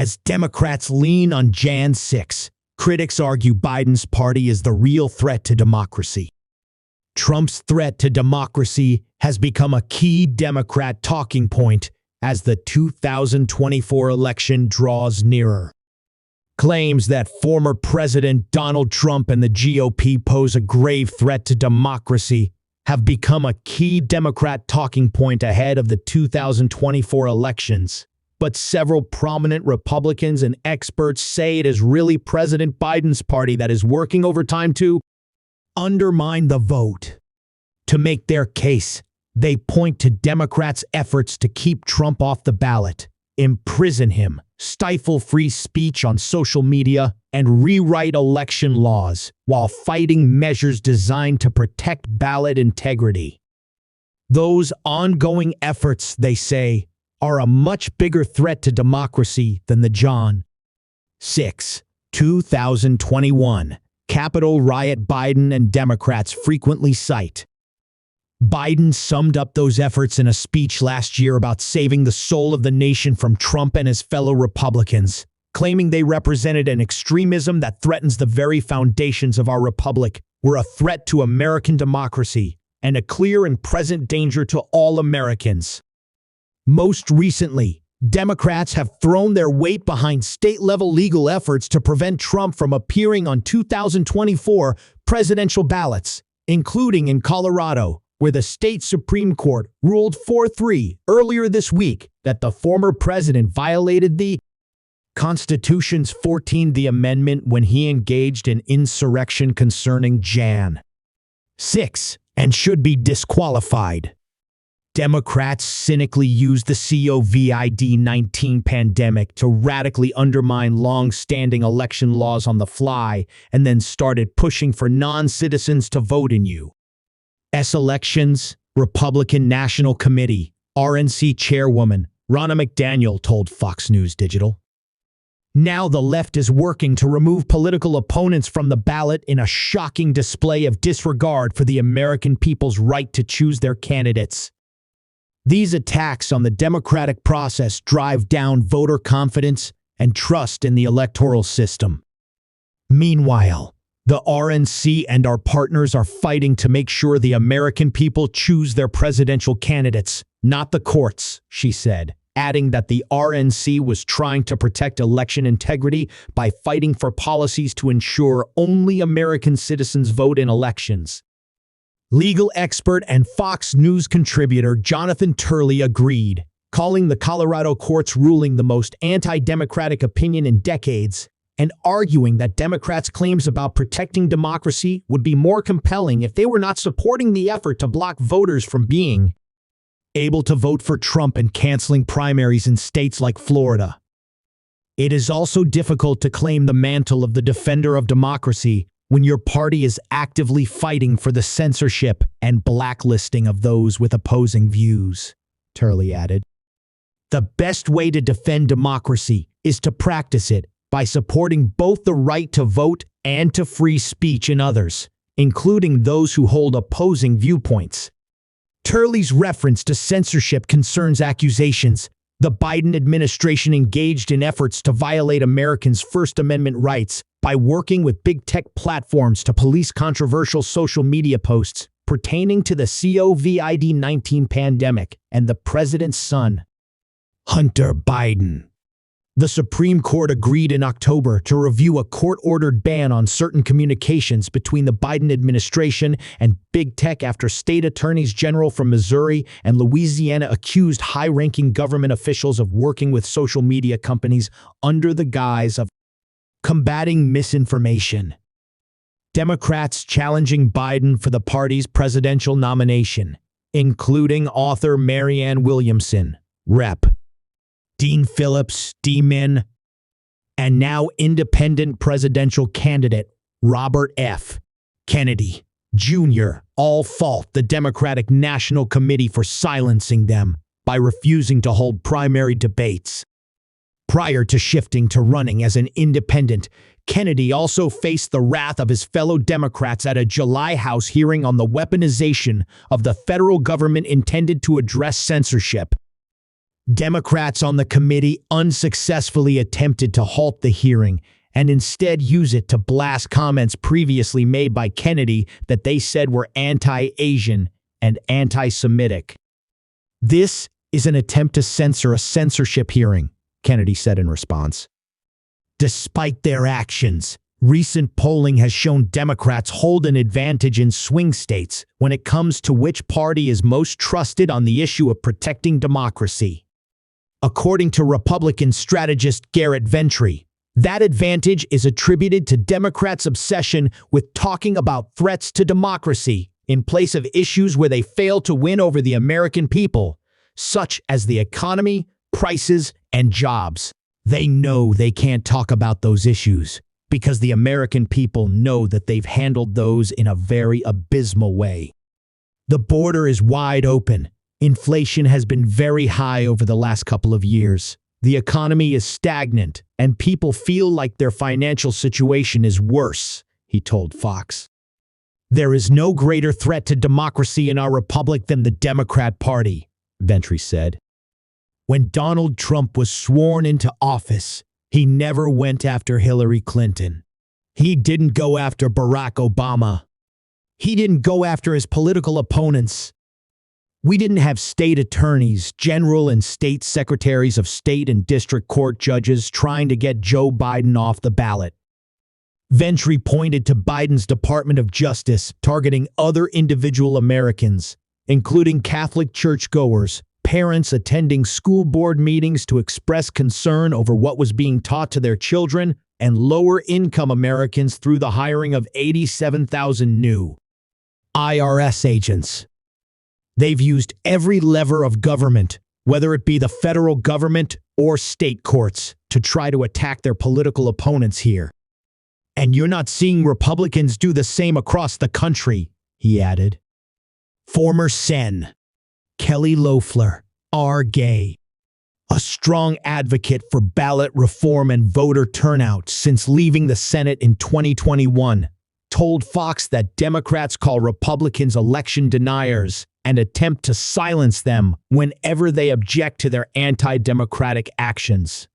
As Democrats lean on Jan 6, critics argue Biden's party is the real threat to democracy. Trump's threat to democracy has become a key Democrat talking point as the 2024 election draws nearer. Claims that former President Donald Trump and the GOP pose a grave threat to democracy have become a key Democrat talking point ahead of the 2024 elections. But several prominent Republicans and experts say it is really President Biden's party that is working overtime to undermine the vote. To make their case, they point to Democrats' efforts to keep Trump off the ballot, imprison him, stifle free speech on social media, and rewrite election laws while fighting measures designed to protect ballot integrity. Those ongoing efforts, they say, are a much bigger threat to democracy than the Jan 6, 2021 Capitol riot Biden and Democrats frequently cite. Biden summed up those efforts in a speech last year about saving the soul of the nation from Trump and his fellow Republicans, claiming they represented an extremism that threatens the very foundations of our republic, were a threat to American democracy, and a clear and present danger to all Americans. Most recently, Democrats have thrown their weight behind state-level legal efforts to prevent Trump from appearing on 2024 presidential ballots, including in Colorado, where the state Supreme Court ruled 4-3 earlier this week that the former president violated the Constitution's 14th Amendment when he engaged in insurrection concerning Jan 6 and should be disqualified. Democrats cynically used the COVID-19 pandemic to radically undermine long-standing election laws on the fly and then started pushing for non-citizens to vote in U.S. elections, Republican National Committee, RNC Chairwoman Ronna McDaniel told Fox News Digital. Now the left is working to remove political opponents from the ballot in a shocking display of disregard for the American people's right to choose their candidates. These attacks on the democratic process drive down voter confidence and trust in the electoral system. Meanwhile, the RNC and our partners are fighting to make sure the American people choose their presidential candidates, not the courts, she said, adding that the RNC was trying to protect election integrity by fighting for policies to ensure only American citizens vote in elections. Legal expert and Fox News contributor Jonathan Turley agreed, calling the Colorado court's ruling the most anti-democratic opinion in decades, and arguing that Democrats' claims about protecting democracy would be more compelling if they were not supporting the effort to block voters from being able to vote for Trump and canceling primaries in states like Florida. It is also difficult to claim the mantle of the defender of democracy when your party is actively fighting for the censorship and blacklisting of those with opposing views, Turley added. The best way to defend democracy is to practice it by supporting both the right to vote and to free speech in others, including those who hold opposing viewpoints. Turley's reference to censorship concerns accusations the Biden administration engaged in efforts to violate Americans' First Amendment rights by working with big tech platforms to police controversial social media posts pertaining to the COVID-19 pandemic and the president's son, Hunter Biden. The Supreme Court agreed in October to review a court-ordered ban on certain communications between the Biden administration and big tech after state attorneys general from Missouri and Louisiana accused high-ranking government officials of working with social media companies under the guise of combating misinformation. Democrats challenging Biden for the party's presidential nomination, including author Marianne Williamson, Rep. Dean Phillips, D-Min, and now independent presidential candidate Robert F. Kennedy, Jr., all fault the Democratic National Committee for silencing them by refusing to hold primary debates. Prior to shifting to running as an independent, Kennedy also faced the wrath of his fellow Democrats at a July House hearing on the weaponization of the federal government intended to address censorship. Democrats on the committee unsuccessfully attempted to halt the hearing and instead use it to blast comments previously made by Kennedy that they said were anti-Asian and anti-Semitic. "This is an attempt to censor a censorship hearing," Kennedy said in response. Despite their actions, recent polling has shown Democrats hold an advantage in swing states when it comes to which party is most trusted on the issue of protecting democracy. According to Republican strategist Garrett Ventry, that advantage is attributed to Democrats' obsession with talking about threats to democracy in place of issues where they fail to win over the American people, such as the economy, prices, and jobs. They know they can't talk about those issues because the American people know that they've handled those in a very abysmal way. The border is wide open. Inflation has been very high over the last couple of years. The economy is stagnant, and people feel like their financial situation is worse, he told Fox. "There is no greater threat to democracy in our republic than the Democrat Party," Ventry said. When Donald Trump was sworn into office, he never went after Hillary Clinton. He didn't go after Barack Obama. He didn't go after his political opponents. We didn't have state attorneys, general and state secretaries of state and district court judges trying to get Joe Biden off the ballot. Ventry pointed to Biden's Department of Justice targeting other individual Americans, including Catholic churchgoers, parents attending school board meetings to express concern over what was being taught to their children, and lower-income Americans through the hiring of 87,000 new IRS agents. They've used every lever of government, whether it be the federal government or state courts, to try to attack their political opponents here. And you're not seeing Republicans do the same across the country, he added. Former Sen. Kelly Loeffler, R. Gay, a strong advocate for ballot reform and voter turnout since leaving the Senate in 2021, told Fox that Democrats call Republicans election deniers and attempt to silence them whenever they object to their anti-democratic actions.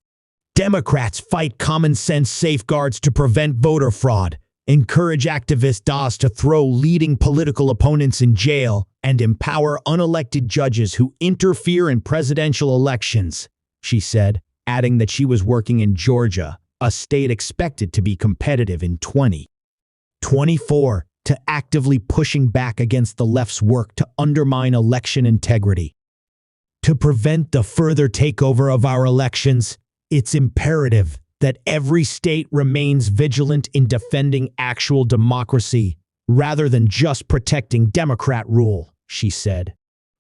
Democrats fight common-sense safeguards to prevent voter fraud, encourage activists to throw leading political opponents in jail, and empower unelected judges who interfere in presidential elections, she said, adding that she was working in Georgia, a state expected to be competitive in 2024, to actively pushing back against the left's work to undermine election integrity. To prevent the further takeover of our elections, it's imperative that every state remains vigilant in defending actual democracy rather than just protecting Democrat rule, she said.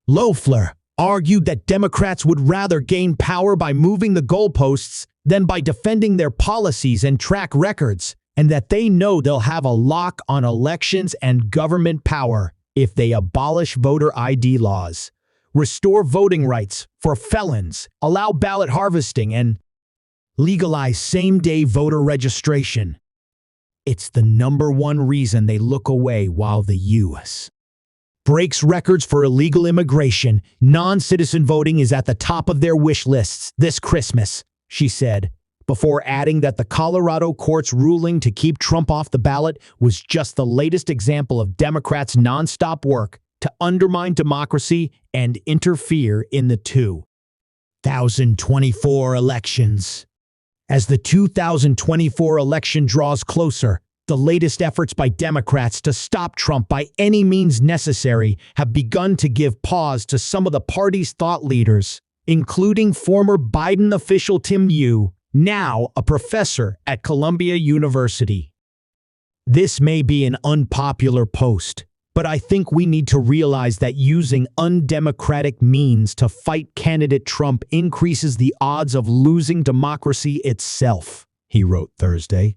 Loeffler argued that Democrats would rather gain power by moving the goalposts than by defending their policies and track records, and that they know they'll have a lock on elections and government power if they abolish voter ID laws, restore voting rights for felons, allow ballot harvesting, and legalize same-day voter registration. It's the #1 reason they look away while the U.S. breaks records for illegal immigration. Non-citizen voting is at the top of their wish lists this Christmas, she said, before adding that the Colorado court's ruling to keep Trump off the ballot was just the latest example of Democrats' nonstop work to undermine democracy and interfere in the 2024 elections. As the 2024 election draws closer, the latest efforts by Democrats to stop Trump by any means necessary have begun to give pause to some of the party's thought leaders, including former Biden official Tim Yu, now a professor at Columbia University. This may be an unpopular post, but I think we need to realize that using undemocratic means to fight candidate Trump increases the odds of losing democracy itself, he wrote Thursday.